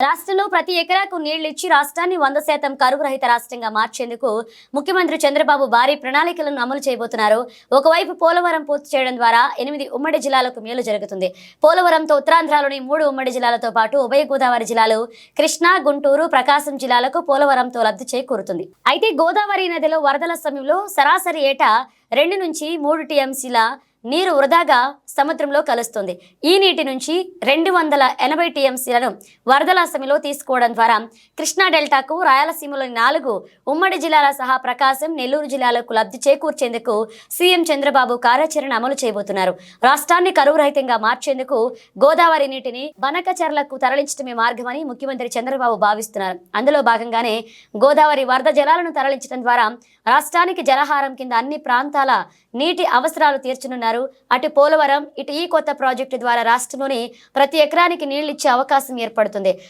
రాష్ట్రంలో ప్రతి ఎకరాకు నీళ్లు ఇచ్చి రాష్ట్రాన్ని 100% కరువు రహిత రాష్ట్రంగా మార్చేందుకు ముఖ్యమంత్రి చంద్రబాబు భారీ ప్రణాళికలను అమలు చేయబోతున్నారు. ఒకవైపు పోలవరం పూర్తి చేయడం ద్వారా 8 ఉమ్మడి జిల్లాలకు మేలు జరుగుతుంది. పోలవరంతో ఉత్తరాంధ్రలోని 3 ఉమ్మడి జిల్లాలతో పాటు ఉభయ గోదావరి జిల్లాలు కృష్ణా, గుంటూరు, ప్రకాశం జిల్లాలకు పోలవరంతో లబ్ధి చేకూరుతుంది. అయితే గోదావరి నదిలో వరదల సమయంలో సరాసరి ఏటా 2 నుంచి 3 టీఎంసీల నీరు వృధాగా సముద్రంలో కలుస్తుంది. ఈ నీటి నుంచి 280 టీఎంసీలను వరదల సమయంలో తీసుకోవడం ద్వారా కృష్ణా డెల్టాకు, రాయలసీమలోని 4 ఉమ్మడి జిల్లాల సహా ప్రకాశం, నెల్లూరు జిల్లాలకు లబ్ధి చేకూర్చేందుకు సీఎం చంద్రబాబు కార్యాచరణ అమలు చేయబోతున్నారు. రాష్ట్రాన్ని కరువు రహితంగా మార్చేందుకు గోదావరి నీటిని బనకచెర్లకు తరలించడమే మార్గమని ముఖ్యమంత్రి చంద్రబాబు భావిస్తున్నారు. అందులో భాగంగానే గోదావరి వరద జలాలను తరలించడం ద్వారా రాష్ట్రానికి జలహారం కింద అన్ని ప్రాంతాల నీటి అవసరాలు తీర్చనున్నారు. అటు పోలవరం, ఇటు ఈ కొత్త ప్రాజెక్టు ద్వారా రాష్ట్రంలోని ప్రతి ఎకరానికి నీళ్లు ఇచ్చే అవకాశం ఏర్పడుతుంది.